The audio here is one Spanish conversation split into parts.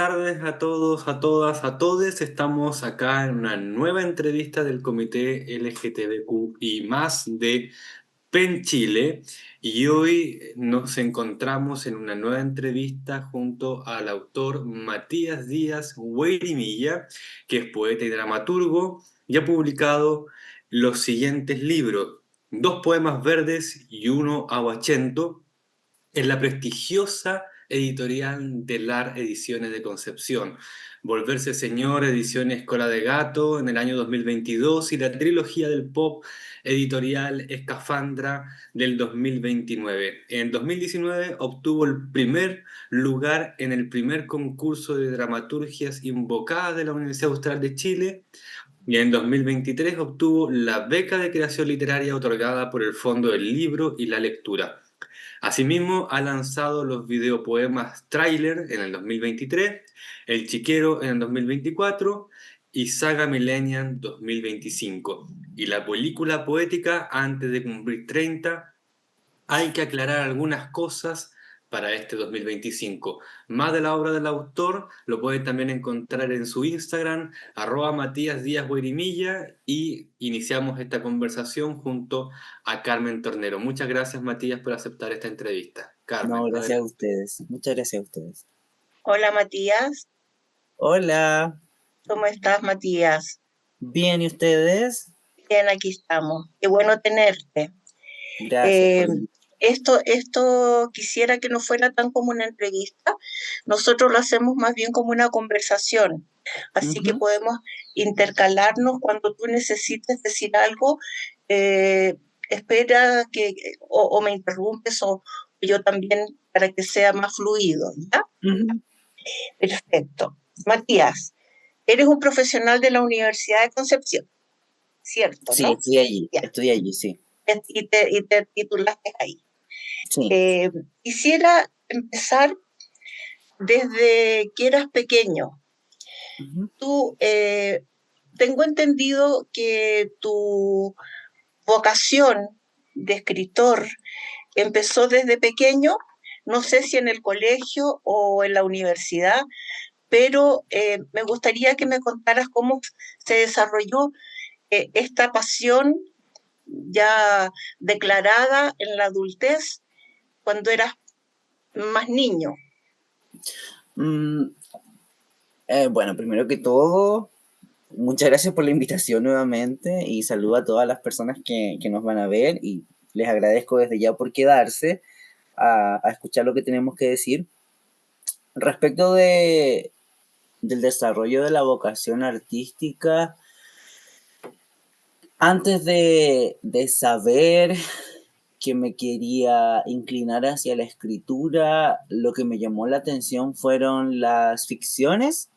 tardes a todos, a todas, a todes. Estamos acá en una nueva entrevista del Comité LGTBQI más de PEN Chile y hoy nos encontramos en una nueva entrevista junto al autor Matías Díaz Weirimilla, que es poeta y dramaturgo y ha publicado los siguientes libros: Dos poemas verdes y uno aguachento, en la prestigiosa editorial Delar Ediciones de Concepción, Volverse Señor, ediciones Cola de Gato en el año 2022 y la trilogía del pop editorial Escafandra del 2029. En 2019 obtuvo el primer lugar en el primer concurso de dramaturgias invocadas de la Universidad Austral de Chile y en 2023 obtuvo la beca de creación literaria otorgada por el Fondo del Libro y la Lectura. Asimismo, ha lanzado los videopoemas Tráiler en el 2023, El Chiquero en el 2024 y Saga Millennium 2025. Y la película poética Antes de cumplir 30, hay que aclarar algunas cosas para este 2025. Más de la obra del autor lo pueden también encontrar en su Instagram, @Matías Díaz Guirimilla, y iniciamos esta conversación junto a Carmen Tornero. Muchas gracias, Matías, por aceptar esta entrevista. No, Carmen, gracias a adelante. ustedes. Muchas gracias a ustedes. Hola Matías, Hola, ¿cómo estás Matías? bien, ¿y ustedes? Bien, aquí estamos. Qué bueno tenerte. Gracias Eh, por la invitación. esto quisiera que no fuera tan como una entrevista. Nosotros lo hacemos más bien como una conversación. Así que Ujú. podemos intercalarnos cuando tú necesites decir algo. eh, espera o me interrumpes o yo también para que sea más fluido, ¿ya? Ujú. Perfecto. Matías, eres un profesional de la Universidad de Concepción, ¿cierto, Sí, no? Ya, estudié allí, sí. y te titulaste ahí. Sí. Quisiera empezar desde que eras pequeño. Ujú. Tú, tengo entendido que tu vocación de escritor empezó desde pequeño, no sé si en el colegio o en la universidad, pero me gustaría que me contaras cómo se desarrolló esta pasión ya declarada en la adultez cuando eras más niño. Mm, bueno, primero que todo, muchas gracias por la invitación nuevamente y saludo a todas las personas que nos van a ver y les agradezco desde ya por quedarse a escuchar lo que tenemos que decir. Respecto del desarrollo de la vocación artística, antes de saber que me quería inclinar hacia la escritura, lo que me llamó la atención fueron las ficciones,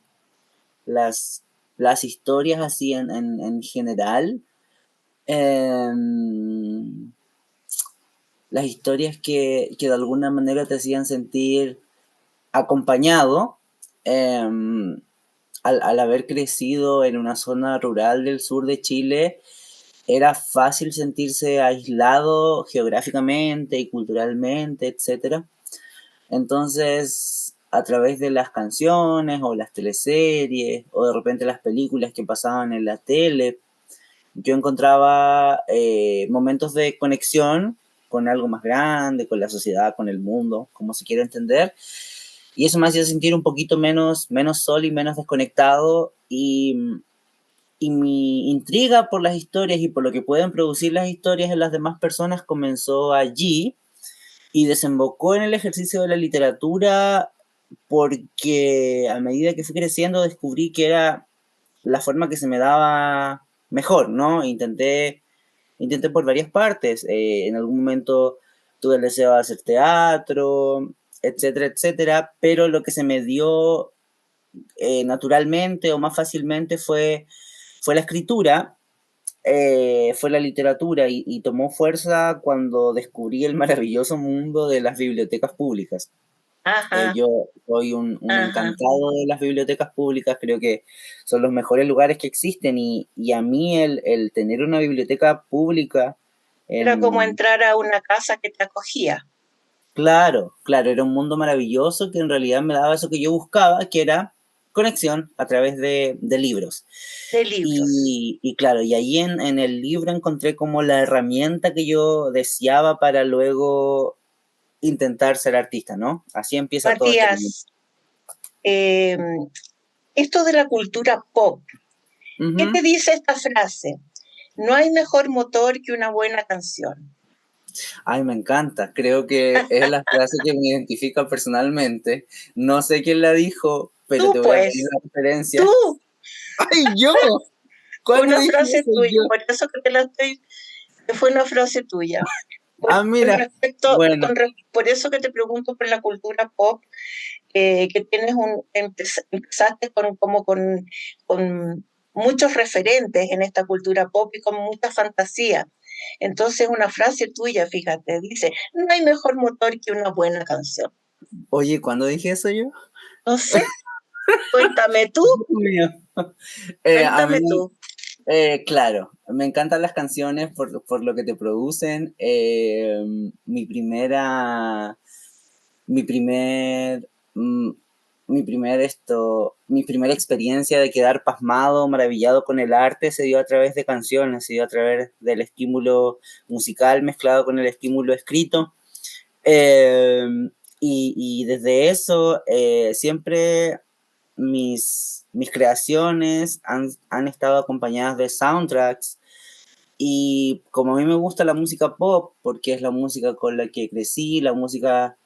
las, las historias así en general, em, las historias que de alguna manera te hacían sentir acompañado. em, al haber crecido en una zona rural del sur de Chile, era fácil sentirse aislado geográficamente y culturalmente, etcétera. Entonces, a través de las canciones o las teleseries o de repente las películas que pasaban en la tele, yo encontraba momentos de conexión con algo más grande, con la sociedad, con el mundo, como se quiere entender. Y eso me hacía sentir un poquito menos solo y menos desconectado. Y mi intriga por las historias y por lo que pueden producir las historias en las demás personas comenzó allí y desembocó en el ejercicio de la literatura porque a medida que fui creciendo descubrí que era la forma que se me daba mejor, ¿no? Intenté por varias partes. En algún momento tuve el deseo de hacer teatro, etcétera, etcétera, pero lo que se me dio naturalmente o más fácilmente fue la escritura, fue la literatura y tomó fuerza cuando descubrí el maravilloso mundo de las bibliotecas públicas. Ajá, Yo soy un ajá. encantado de las bibliotecas públicas, creo que son los mejores lugares que existen y a mí el tener una biblioteca pública Era como en... entrar a una casa que te acogía. Claro, claro, era un mundo maravilloso que en realidad me daba eso que yo buscaba, que era conexión a través de libros. De libros. Y claro, y ahí en el libro encontré como la herramienta que yo deseaba para luego intentar ser artista, ¿no? Así empieza todo este camino. Matías, eh, esto de la cultura pop, ¿qué te dice esta frase? No hay mejor motor que una buena canción. Ay, me encanta. Creo que es la frase que me identifica personalmente. No sé quién la dijo, pero Tú, te voy a pedir pues, la referencia. tú, ¡Ay, yo! ¿Cuándo una dije frase eso tuya, yo? por eso que te la estoy, que fue una frase tuya. Ah, mira. Bueno, Por eso que te pregunto por la cultura pop, que tienes empezaste con muchos referentes en esta cultura pop y con mucha fantasía. Entonces, una frase tuya, fíjate, dice, no hay mejor motor que una buena canción. oye, ¿cuándo dije eso yo? No sé, cuéntame tú, Dios mío. A cuéntame mí, tú. claro, me encantan las canciones por lo que te producen. Mi primera, mi primer, mm, mi primera experiencia de quedar pasmado, maravillado con el arte se dio a través de canciones, se dio a través del estímulo musical mezclado con el estímulo escrito. Eh, y desde eso, siempre mis creaciones han estado acompañadas de soundtracks. Y como a mí me gusta la música pop, porque es la música con la que crecí, la música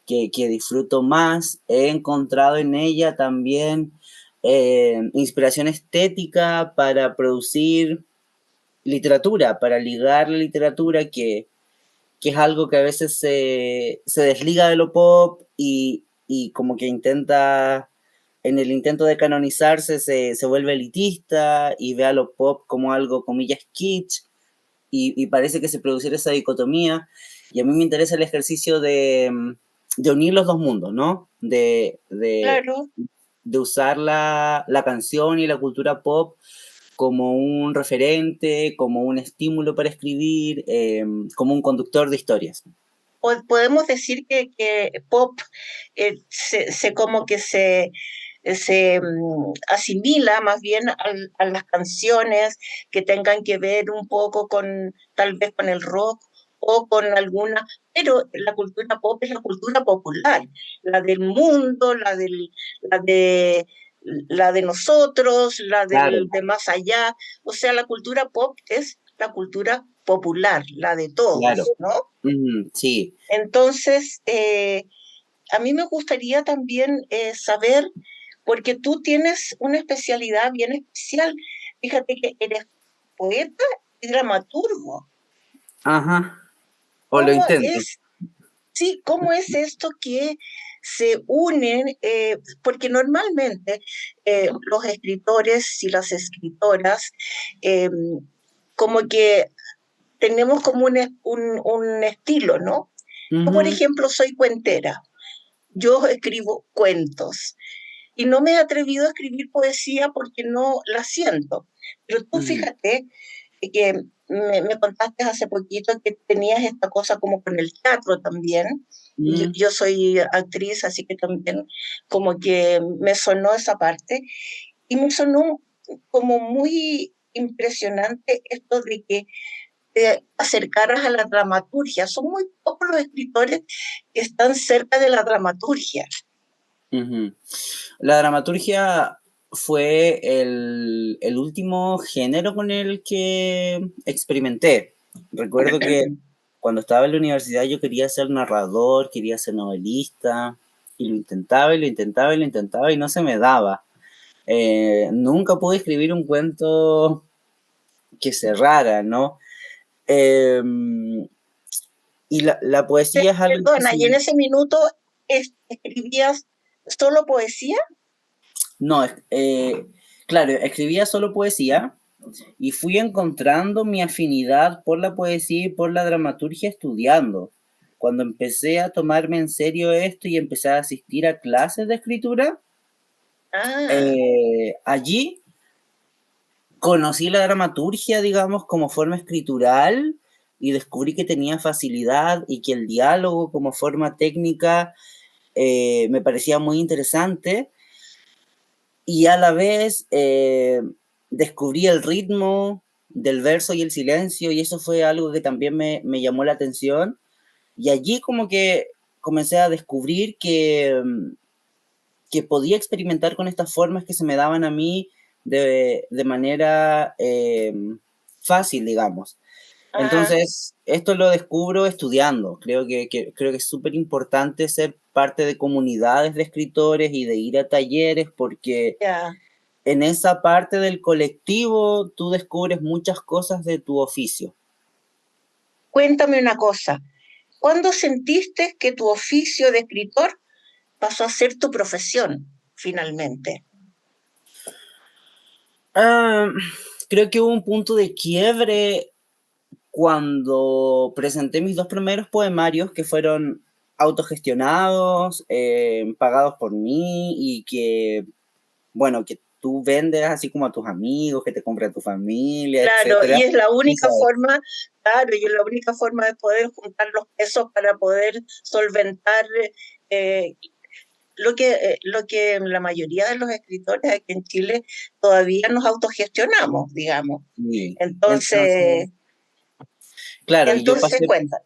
que disfruto más, he encontrado en ella también inspiración estética para producir literatura, para ligar la literatura, que es algo que a veces se desliga de lo pop y como que intenta, en el intento de canonizarse, se vuelve elitista y ve a lo pop como algo, comillas, kitsch, y parece que se produciera esa dicotomía. Y a mí me interesa el ejercicio de unir los dos mundos, ¿no? Claro, De usar la canción y la cultura pop como un referente, como un estímulo para escribir, como un conductor de historias. podemos decir que pop como que se asimila más bien a las canciones que tengan que ver un poco con tal vez con el rock o con alguna, pero la cultura pop es la cultura popular, la del mundo, la de nosotros, la Claro, de más allá, o sea, la cultura pop es la cultura popular, la de claro. todos, ¿no? Sí. Entonces, a mí me gustaría también saber, porque tú tienes una especialidad bien especial. Fíjate que eres poeta y dramaturgo. Ajá. O lo ¿Cómo intento. es, sí, cómo es esto que se unen? Porque normalmente los escritores y las escritoras, eh, como que tenemos como un estilo, ¿no? Yo, por Ujú, ejemplo, soy cuentera. Yo escribo cuentos y no me he atrevido a escribir poesía porque no la siento. Pero tú ujú, fíjate que me contaste hace poquito que tenías esta cosa como con el teatro también. ujú. Yo soy actriz, así que también como que me sonó esa parte y me sonó como muy impresionante esto de que te acercaras a la dramaturgia. Son muy pocos los escritores que están cerca de la dramaturgia. Ujú. La dramaturgia fue el último género con el que experimenté. Recuerdo que cuando estaba en la universidad yo quería ser narrador, quería ser novelista, y lo intentaba y lo intentaba y lo intentaba y no se me daba. Nunca pude escribir un cuento que cerrara, ¿no? Eh, y la poesía es algo que Perdona, se... y en ese minuto escribías solo poesía. No, claro, escribía solo poesía y fui encontrando mi afinidad por la poesía y por la dramaturgia estudiando. Cuando empecé a tomarme en serio esto y empecé a asistir a clases de escritura, Ah, allí conocí la dramaturgia, digamos, como forma escritural y descubrí que tenía facilidad y que el diálogo como forma técnica me parecía muy interesante. y a la vez descubrí el ritmo del verso y el silencio, y eso fue algo que también me llamó la atención. Y allí como que comencé a descubrir que podía experimentar con estas formas que se me daban a mí de manera fácil, digamos. Ah, Entonces, esto lo descubro estudiando. Creo que es súper importante ser parte de comunidades de escritores y de ir a talleres porque ya. en esa parte del colectivo tú descubres muchas cosas de tu oficio. Cuéntame una cosa. ¿Cuándo sentiste que tu oficio de escritor pasó a ser tu profesión, finalmente? Ah, creo que hubo un punto de quiebre cuando presenté mis dos primeros poemarios que fueron autogestionados, pagados por mí y que, bueno, que tú vendes así como a tus amigos, que te compra tu familia, Claro, etcétera. y es la Tú única sabes. forma, claro, y es la única forma de poder juntar los pesos para poder solventar eh, lo que la mayoría de los escritores aquí en Chile todavía nos autogestionamos, digamos. Sí. Entonces, Entonces, claro, y yo entonces cuéntame.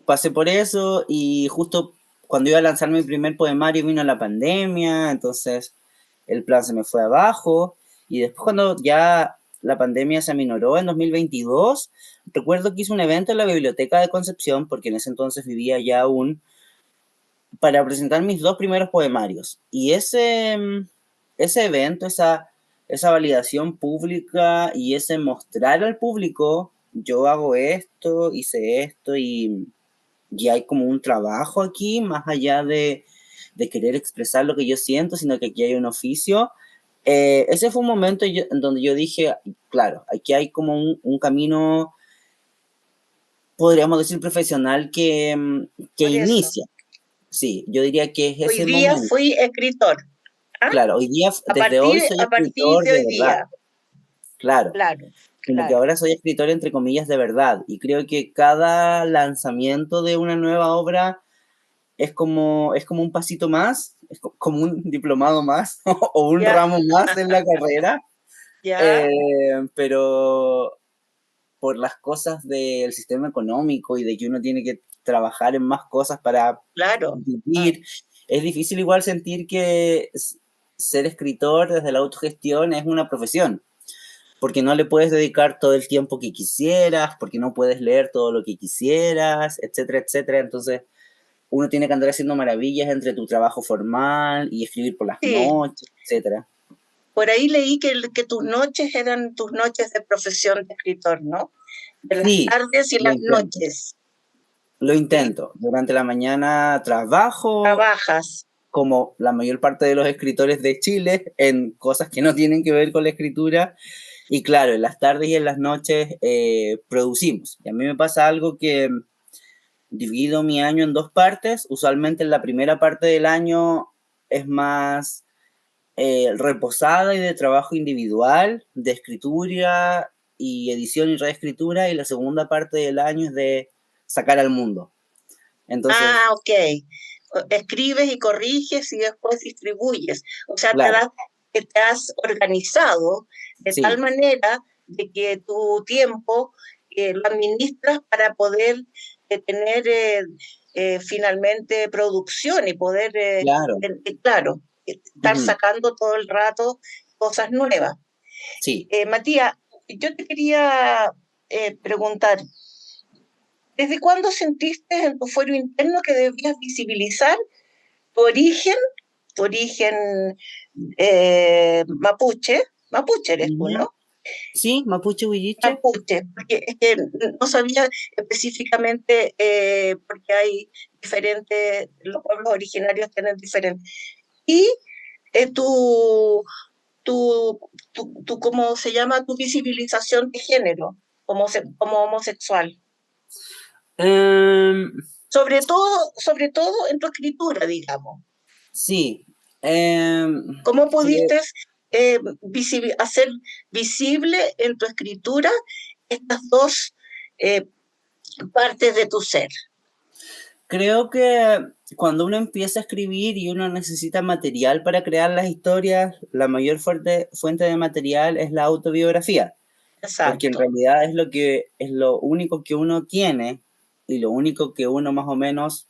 pasé por eso y justo cuando iba a lanzar mi primer poemario vino la pandemia, entonces el plan se me fue abajo y después cuando ya la pandemia se aminoró en 2022, recuerdo que hice un evento en la Biblioteca de Concepción, porque en ese entonces vivía ya aún, para presentar mis dos primeros poemarios. Y ese evento, esa validación pública y ese mostrar al público, yo hago esto, hice esto y hay como un trabajo aquí, más allá de querer expresar lo que yo siento, sino que aquí hay un oficio. Ese fue un momento en donde yo dije, claro, aquí hay como un camino, podríamos decir, profesional que Por eso, inicia. Sí, yo diría que es hoy ese día momento. fui escritor. ¿Ah? Claro, hoy día, desde hoy soy A partir escritor de de hoy verdad. día, Claro, claro, como que claro. ahora soy escritor entre comillas de verdad. Y creo que cada lanzamiento de una nueva obra es como un pasito más, como un diplomado más o un Ya, ramo más en la carrera, ya, pero por las cosas del sistema económico y de que uno tiene que trabajar en más cosas para claro. Ah, vivir, es difícil igual sentir que ser escritor desde la autogestión es una profesión, porque no le puedes dedicar todo el tiempo que quisieras, porque no puedes leer todo lo que quisieras, etcétera, etcétera. Entonces, uno tiene que andar haciendo maravillas entre tu trabajo formal y escribir por las sí, noches, etcétera. por ahí leí que tus noches eran tus noches de profesión de escritor, ¿no? De las Sí, tardes y lo las intento. noches, Lo ¿sí? intento. Durante la mañana trabajo, Trabajas. como la mayor parte de los escritores de Chile, en cosas que no tienen que ver con la escritura. Y claro, en las tardes y en las noches producimos. Y a mí me pasa algo que divido mi año en dos partes. Usualmente en la primera parte del año es más reposada y de trabajo individual, de escritura y edición y reescritura, y la segunda parte del año es de sacar al mundo. Entonces, Ah, ok. Escribes y corriges y después distribuyes. O sea, claro, te has organizado de tal sí, manera de que tu tiempo lo administras para poder tener finalmente producción y poder, claro, claro, estar ujú, sacando todo el rato cosas nuevas. sí. Matías, yo te quería preguntar, ¿desde cuándo sentiste en tu fuero interno que debías visibilizar tu origen, tu origen mapuche? Mapuche eres tú, Ujú. ¿no? Sí, Mapuche Huilliche. Mapuche, porque es que no sabía específicamente, porque hay diferentes, los pueblos originarios tienen diferentes. Y tu, ¿cómo se llama? Tu visibilización de género como homosexual. Em, Sobre todo en tu escritura, digamos. sí, ¿Cómo cre- pudiste hacer visible en tu escritura estas dos eh, partes de tu ser? creo que cuando uno empieza a escribir y uno necesita material para crear las historias, la mayor fuente de material es la autobiografía, porque en Exacto. realidad es lo único que uno tiene y lo único que uno más o menos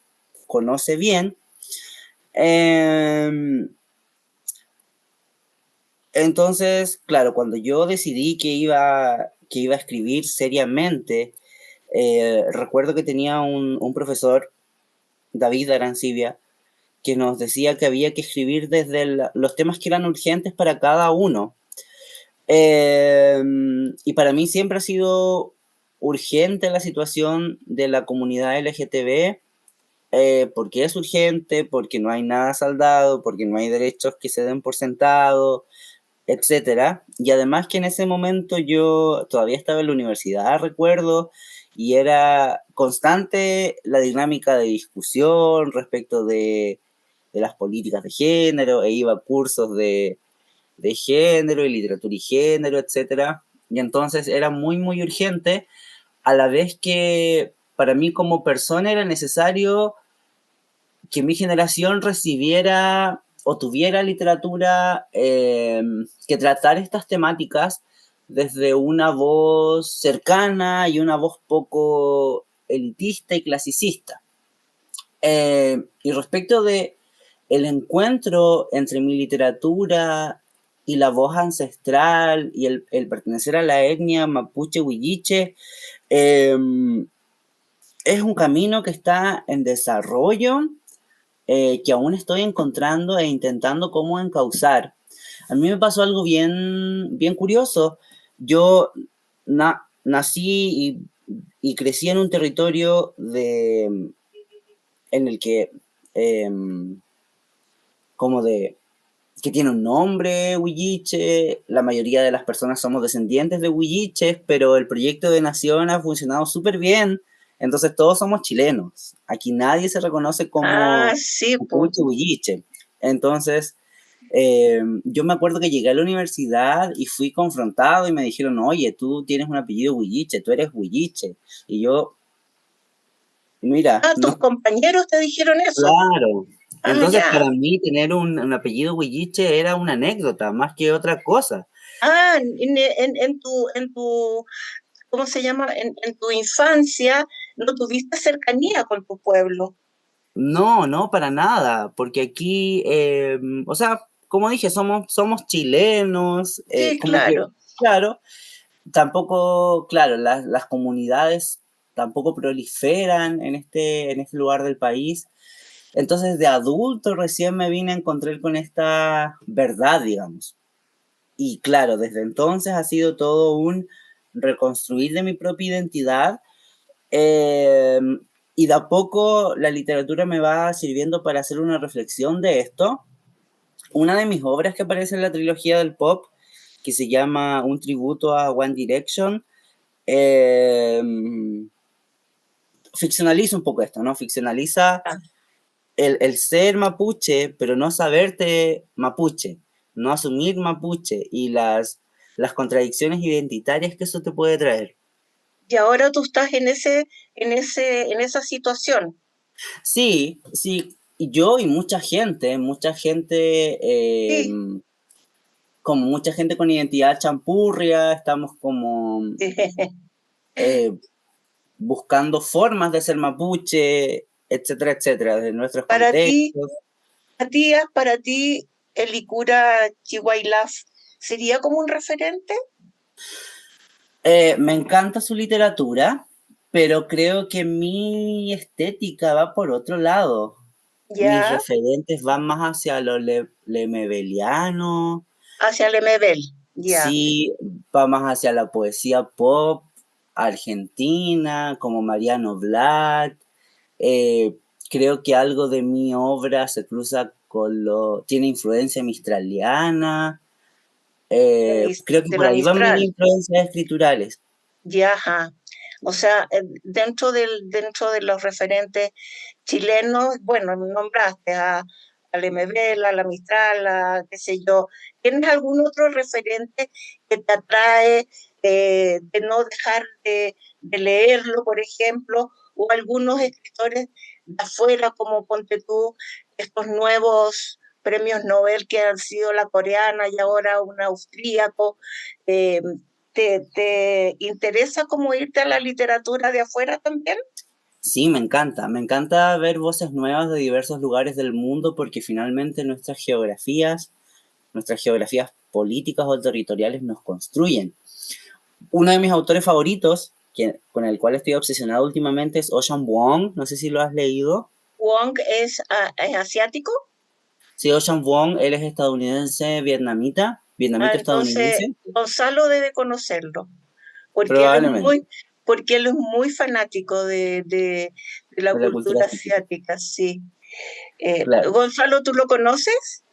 conoce bien. Em, entonces, claro, cuando yo decidí que iba a escribir seriamente, recuerdo que tenía un profesor, David Arancibia, que nos decía que había que escribir desde los temas que eran urgentes para cada uno. Y para mí siempre ha sido urgente la situación de la comunidad LGTB, porque es urgente, porque no hay nada saldado, porque no hay derechos que se den por sentado, etcétera. Y además que en ese momento yo todavía estaba en la universidad, recuerdo, y era constante la dinámica de discusión respecto de las políticas de género, e iba a cursos de género y literatura y género, etcétera. Y entonces era muy, muy urgente, a la vez que para mí como persona era necesario que mi generación recibiera o tuviera literatura que tratara estas temáticas desde una voz cercana y una voz poco elitista y clasicista. Y respecto de el encuentro entre mi literatura y la voz ancestral y el pertenecer a la etnia mapuche huilliche, eh, es un camino que está en desarrollo, que aún estoy encontrando e intentando cómo encauzar. A mí me pasó algo bien, bien curioso. Yo nací y crecí en un territorio en el que, eh, como de, que tiene un nombre, Huilliche. La mayoría de las personas somos descendientes de Huilliches, pero el proyecto de nación ha funcionado súper bien. Entonces todos somos chilenos. Aquí nadie se reconoce Ah, como sí, pues. Mapuche Huilliche. Entonces, yo me acuerdo que llegué a la universidad y fui confrontado y me dijeron, oye, tú tienes un apellido Huilliche, tú eres Huilliche. Y yo, mira, Ah, tus no, compañeros te dijeron eso. claro. Ah, Entonces, ya. para mí, tener un apellido Huilliche era una anécdota, más que otra cosa. Ah, en tu, ¿cómo se llama? En tu infancia no tuviste cercanía con tu pueblo. No, no, para nada, porque aquí, o sea, como dije, somos chilenos, Sí, como que, claro. claro, tampoco, claro, las comunidades tampoco proliferan en este lugar del país. Entonces, de adulto recién me vine a encontrar con esta verdad, digamos. Y claro, desde entonces ha sido todo un reconstruir de mi propia identidad, eh, y de a poco la literatura me va sirviendo para hacer una reflexión de esto. Una de mis obras que aparece en la trilogía del pop, que se llama Un tributo a One Direction, eh, ficcionaliza un poco esto, ¿no? Ficcionaliza Ah, el ser mapuche, pero no saberte mapuche, no asumir mapuche y las contradicciones identitarias que eso te puede traer. y ahora tú estás en esa situación. Sí, sí, y yo y mucha gente, Sí. como mucha gente con identidad champurria, estamos como eh, buscando formas de ser mapuche, etcétera, etcétera, de nuestros Para ti, contextos. Matías, para ti, el Licura Chihuahilaf sería como un referente. Me encanta su literatura, pero creo que mi estética va por otro lado. Mis Ya, referentes van más hacia lo lemebeliano, hacia Lemebel. Ya. sí, va más hacia la poesía pop argentina, como Mariano Blatt. Eh, Creo que algo de mi obra se cruza con tiene influencia mistraliana. Creo que De por la ahí van mis Mistral. influencias escriturales. Ya, ajá. O sea, dentro de los referentes chilenos, bueno, nombraste a Lemebel, a la Mistral, a qué sé yo. ¿Tienes algún otro referente que te atrae de no dejar de leerlo, por ejemplo, o algunos escritores de afuera, como ponte tú, estos nuevos premios Nobel que han sido la coreana y ahora un austríaco. Eh, ¿Te interesa como irte a la literatura de afuera también? Sí, me encanta ver voces nuevas de diversos lugares del mundo porque finalmente nuestras geografías políticas o territoriales nos construyen. Uno de mis autores favoritos, con el cual estoy obsesionado últimamente, es Ocean Vuong, no sé si lo has leído. Wong es asiático. Sí, Ocean Vuong, él es estadounidense, Entonces vietnamita-estadounidense, Gonzalo debe conocerlo, porque él es probablemente, porque él es muy fanático de la de la cultura cultura asiática. asiática, sí. Claro. Gonzalo, ¿tú lo conoces?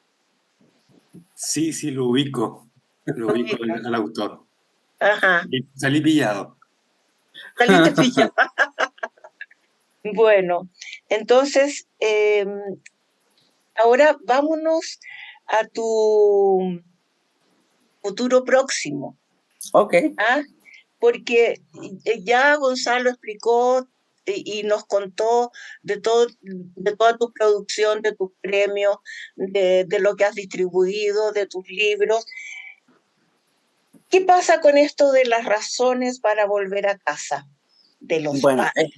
Sí, sí, lo Lo ubico ubicas. al autor. Ajá, Y salí pillado. saliste pillado. Bueno, entonces, ahora vámonos a tu futuro próximo, Ok. ¿ah? Porque ya Gonzalo explicó y nos contó de toda tu producción, de tus premios, de lo que has distribuido, de tus libros. ¿Qué pasa con esto de las razones para volver a casa de los Bueno, padres?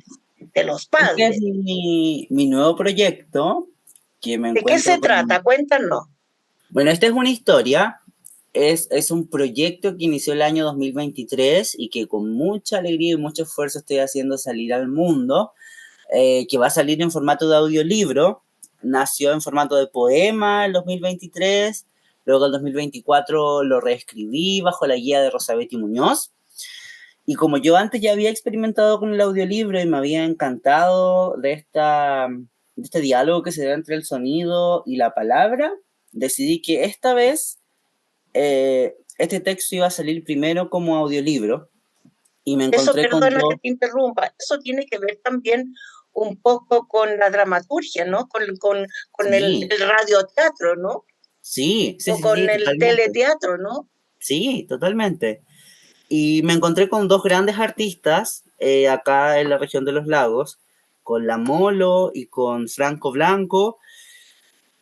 De los este es padres. mi nuevo proyecto que me ¿De qué encuentro se con... trata? Cuéntanos. Bueno, esta es una historia, es un proyecto que inició el año 2023 y que con mucha alegría y mucho esfuerzo estoy haciendo salir al mundo, que va a salir en formato de audiolibro. Nació en formato de poema el 2023, luego el 2024 lo reescribí bajo la guía de Rosabetti Muñoz. Y como yo antes ya había experimentado con el audiolibro y me había encantado de este diálogo que se da entre el sonido y la palabra, decidí que esta vez este texto iba a salir primero como audiolibro y me Eso, encontré con perdona que dos, te interrumpa, eso tiene que ver también un poco con la dramaturgia, ¿no? Con sí, el radioteatro, ¿no? sí, sí, O sí, con sí, el totalmente, teleteatro, ¿no? sí, totalmente. Y me encontré con dos grandes artistas acá en la región de los lagos, con La Molo y con Franco Blanco.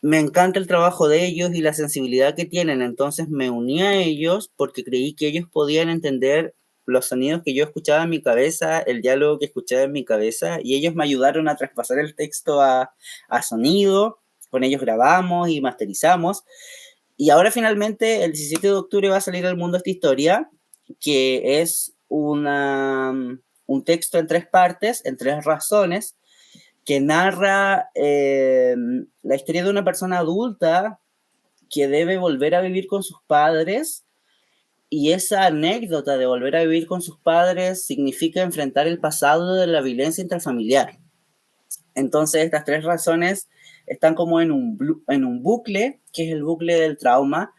Me encanta el trabajo de ellos y la sensibilidad que tienen, entonces me uní a ellos porque creí que ellos podían entender los sonidos que yo escuchaba en mi cabeza, el diálogo que escuchaba en mi cabeza, y ellos me ayudaron a traspasar el texto a sonido, con ellos grabamos y masterizamos, y ahora finalmente el 17 de octubre va a salir al mundo esta historia, que es un texto en tres partes, en tres razones, que narra la historia de una persona adulta que debe volver a vivir con sus padres y esa anécdota de volver a vivir con sus padres significa enfrentar el pasado de la violencia intrafamiliar. Entonces estas tres razones están como en un bucle, que es el bucle del trauma,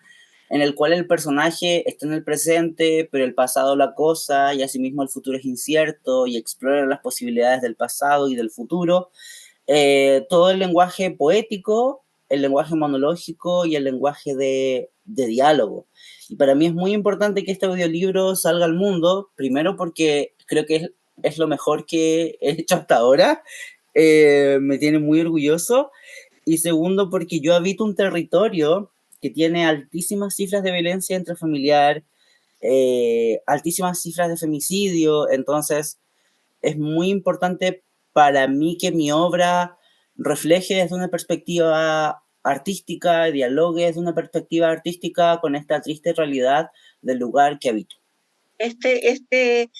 en el cual el personaje está en el presente, pero el pasado lo acosa y asimismo el futuro es incierto y explora las posibilidades del pasado y del futuro, todo el lenguaje poético, el lenguaje monológico y el lenguaje de diálogo. Y para mí es muy importante que este audiolibro salga al mundo, primero porque creo que es lo mejor que he hecho hasta ahora, me tiene muy orgulloso, y segundo porque yo habito un territorio que tiene altísimas cifras de violencia intrafamiliar, altísimas cifras de femicidio, entonces es muy importante para mí que mi obra refleje desde una perspectiva artística, dialogue desde una perspectiva artística con esta triste realidad del lugar que habito. Este, este,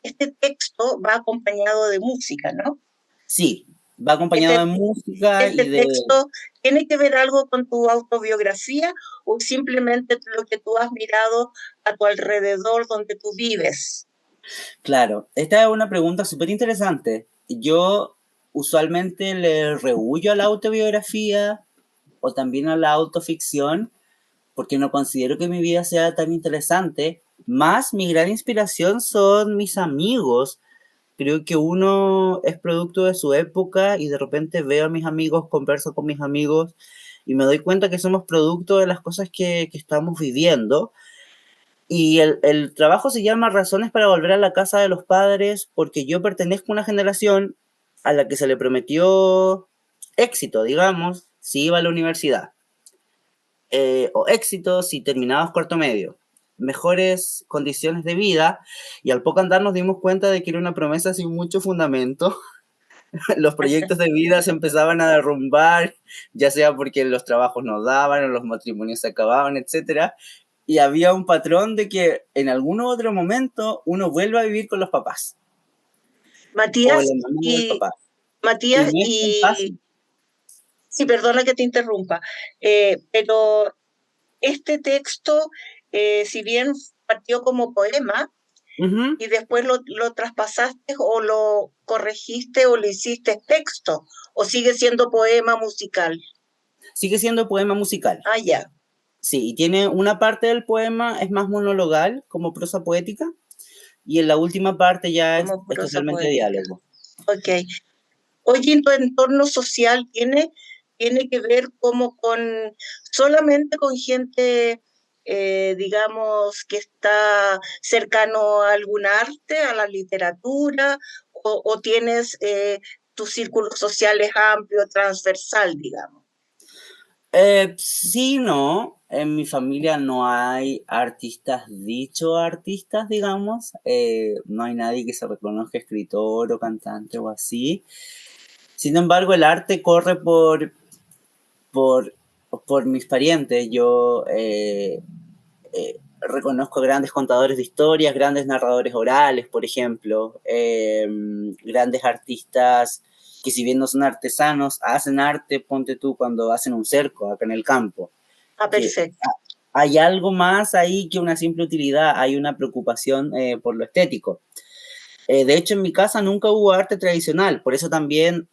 este texto va acompañado de música, ¿no? Sí, va acompañado de Este, música este y de... texto tiene que ver algo con tu autobiografía o simplemente lo que tú has mirado a tu alrededor donde tú vives. Claro, esta es una pregunta súper interesante. Yo usualmente le rehuyo a la autobiografía o también a la autoficción porque no considero que mi vida sea tan interesante. Más mi gran inspiración son mis amigos. Creo que uno es producto de su época y de repente veo a mis amigos, converso con mis amigos y me doy cuenta que somos producto de las cosas que estamos viviendo. Y el trabajo se llama Razones para volver a la casa de los padres porque yo pertenezco a una generación a la que se le prometió éxito, digamos, si iba a la universidad. O éxito si terminabas cuarto medio. Mejores condiciones de vida. Y al poco andar nos dimos cuenta de que era una promesa sin mucho fundamento. Los proyectos de vida se empezaban a derrumbar, ya sea porque los trabajos no daban o los matrimonios se acababan, etcétera. Y había un patrón de que en algún otro momento uno vuelve a vivir con los papás o la Matías, mamá o el y papá. Y Matías, no es tan y fácil. sí, perdona que te interrumpa, pero este texto, si bien partió como poema Ujú. y después lo traspasaste o lo corregiste o lo hiciste texto, o sigue siendo poema musical. Sigue siendo poema musical. Ah, ya. Sí, y tiene una parte del poema es más monologal, como prosa poética, y en la última parte ya Como es prosa totalmente poética. diálogo. Ok. Oye, ¿en tu entorno social tiene que ver como con solamente con gente, digamos, que está cercano a algún arte, a la literatura, o tienes tus círculos sociales amplio, transversal, digamos? Sí, no. En mi familia no hay artistas, dicho artistas, digamos. No hay nadie que se reconozca escritor o cantante o así. Sin embargo, el arte corre por, por mis parientes. Yo reconozco grandes contadores de historias, grandes narradores orales, por ejemplo, grandes artistas que si bien no son artesanos, hacen arte, ponte tú, cuando hacen un cerco acá en el campo, Ah, que perfecto. hay algo más ahí que una simple utilidad, hay una preocupación por lo estético. De hecho, en mi casa nunca hubo arte tradicional, por eso también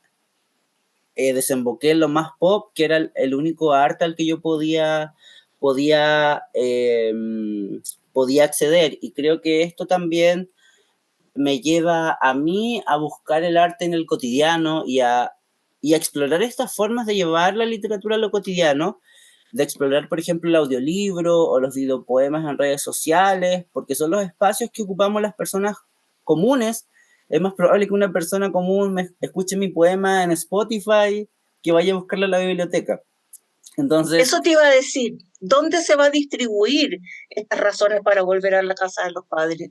desemboqué en lo más pop, que era el único arte al que yo podía, eh, podía acceder. Y creo que esto también me lleva a mí a buscar el arte en el cotidiano y a explorar estas formas de llevar la literatura a lo cotidiano, de explorar, por ejemplo, el audiolibro o los videopoemas en redes sociales, porque son los espacios que ocupamos las personas comunes. Es más probable que una persona común me escuche mi poema en Spotify que vaya a buscarlo a la biblioteca. Entonces, Eso te iba a decir, ¿dónde se va a distribuir estas razones para volver a la casa de los padres?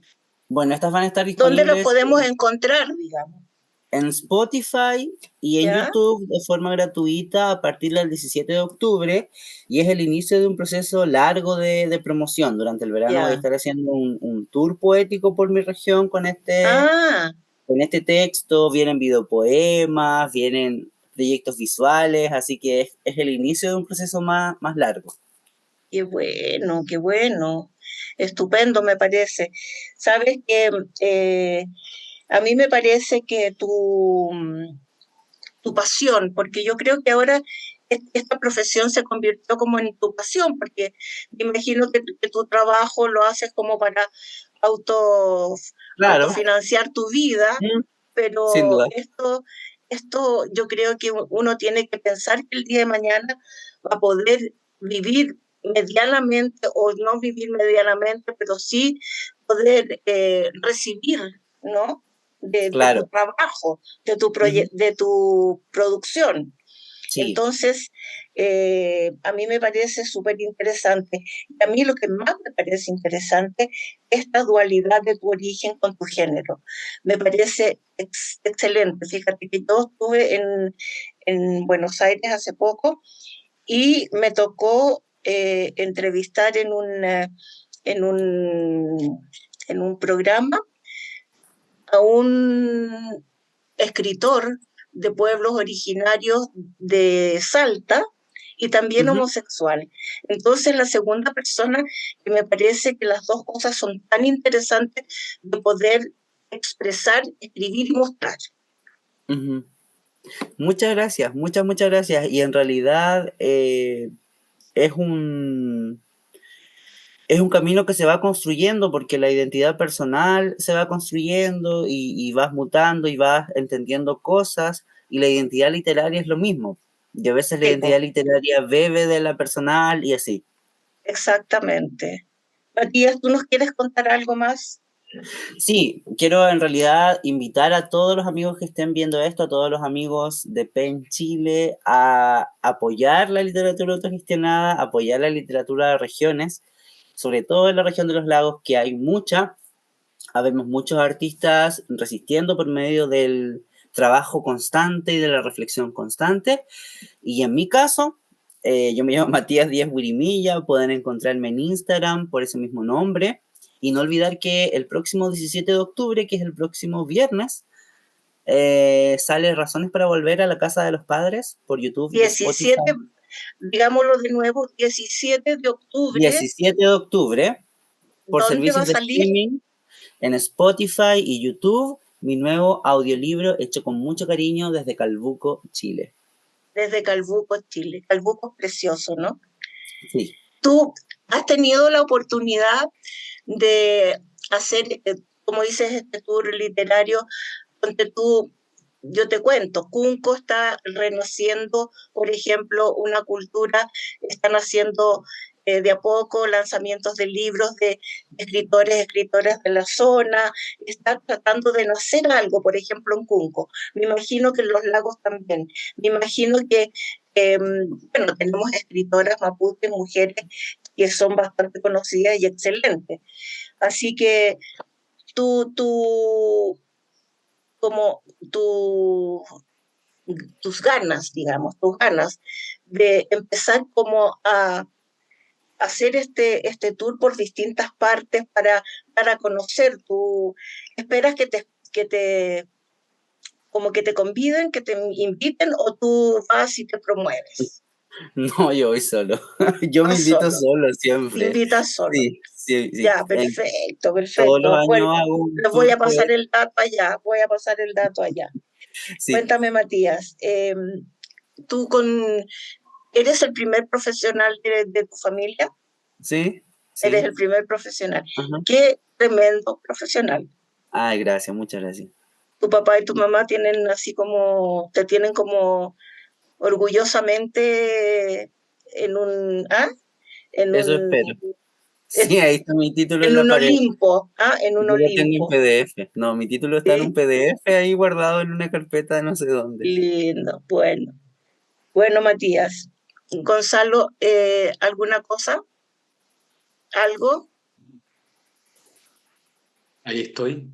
bueno, estas van a estar ¿Dónde los disponibles podemos encontrar, digamos? en Spotify y en ¿Ya? YouTube de forma gratuita a partir del 17 de octubre y es el inicio de un proceso largo de promoción. Durante el verano voy a Ya. estar haciendo un tour poético por mi región Ah, con este texto, vienen videopoemas, vienen proyectos visuales, así que es el inicio de un proceso más largo. qué bueno, qué bueno. Estupendo, me parece. Sabes que a mí me parece que tu pasión, porque yo creo que ahora esta profesión se convirtió como en tu pasión, porque me imagino que tu trabajo lo haces como para auto, Claro, autofinanciar tu vida, mm, sin pero duda. esto yo creo que uno tiene que pensar que el día de mañana va a poder vivir medianamente o no vivir medianamente, pero sí poder recibir, ¿no? De tu Claro. trabajo, Ujú. de tu producción. Sí, Entonces, a mí me parece súper interesante. Y a mí lo que más me parece interesante es esta dualidad de tu origen con tu género. Me parece excelente. Fíjate que yo estuve en Buenos Aires hace poco y me tocó entrevistar en un, en un programa a un escritor de pueblos originarios de Salta y también ujú, homosexual. Entonces, la segunda persona que me parece que las dos cosas son tan interesantes de poder expresar, escribir y mostrar. ujú. Muchas gracias, muchas gracias. Y en realidad es es un camino que se va construyendo porque la identidad personal se va construyendo y vas mutando y vas entendiendo cosas y la identidad literaria es lo mismo. Y a veces la Sí, pues, identidad literaria bebe de la personal y así. exactamente. Matías, ¿tú nos quieres contar algo más? Sí, quiero en realidad invitar a todos los amigos que estén viendo esto, a todos los amigos de PEN Chile, a apoyar la literatura autogestionada, apoyar la literatura de regiones, sobre todo en la región de los lagos, que hay mucha. Habemos muchos artistas resistiendo por medio del trabajo constante y de la reflexión constante. Y en mi caso, yo me llamo Matías Díaz Guirimilla, pueden encontrarme en Instagram por ese mismo nombre. Y no olvidar que el próximo 17 de octubre, que es el próximo viernes, sale Razones para Volver a la Casa de los Padres por YouTube y Spotify. 17, digámoslo de nuevo, 17 de octubre. 17 de octubre, por ¿Dónde va a servicios de salir? streaming, en Spotify y YouTube, mi nuevo audiolibro hecho con mucho cariño desde Calbuco, Chile. Desde Calbuco, Chile. Calbuco es precioso, ¿no? Sí. Tú has tenido la oportunidad de hacer, como dices, este tour literario, donde tú, yo te cuento, Cunco está renaciendo, por ejemplo, una cultura, están haciendo de a poco lanzamientos de libros de escritoras de la zona, están tratando de nacer algo, por ejemplo, en Cunco. Me imagino que en los lagos también. Me imagino que, bueno, tenemos escritoras mapuches, mujeres que son bastante conocidas y excelentes. Así que tú como tus ganas, digamos, tus ganas de empezar como a hacer este tour por distintas partes para conocer. Tú esperas como que te conviden, que te inviten, o tú vas y te promueves. No, yo voy solo. Yo me Vas invito solo, solo te siempre. invitas solo. Sí, sí, sí. Ya, perfecto, Todos los perfecto. años Pues, hago un les voy tour a por... pasar el dato allá, voy a pasar el dato allá. Sí, Cuéntame, Matías, tú eres el primer profesional de tu familia, sí, eres sí. el primer profesional. Ajá. Qué tremendo profesional. Ay, gracias, muchas gracias. Tu papá y tu mamá tienen así como, te tienen como orgullosamente en un, ¿ah? En Eso un, espero. Sí, ahí está mi título en en la un pared. Olimpo, ¿ah? En un Yo lo tengo en Olimpo. PDF. No, mi título está en un ¿Sí? PDF ahí guardado en una carpeta de no sé dónde. Lindo, bueno. Bueno, Matías. Gonzalo, ¿alguna cosa? ¿Algo? Ahí estoy.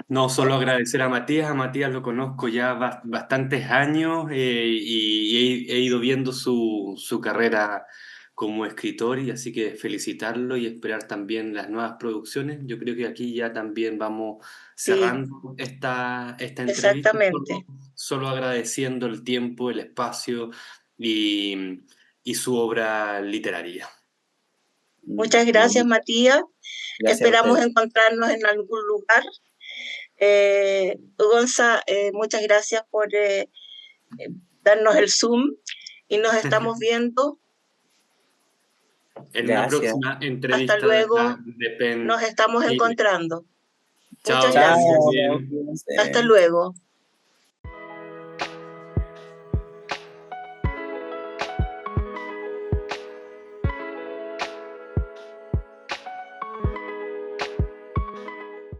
No, solo agradecer a Matías lo conozco ya bastantes años y he ido viendo su carrera como escritor y así que felicitarlo y esperar también las nuevas producciones. Yo creo que aquí ya también vamos Sí, cerrando esta entrevista, exactamente. solo agradeciendo el tiempo, el espacio y su obra literaria. Muchas No, gracias, Matías. gracias a Esperamos ustedes. encontrarnos en algún lugar. Gonza, muchas gracias por darnos el Zoom y nos estamos viendo. En una Gracias. próxima Hasta entrevista de acá luego. de PEN. Nos estamos encontrando. Muchas Chao, que estés muy gracias. Chao, bien. Hasta cuídense. luego.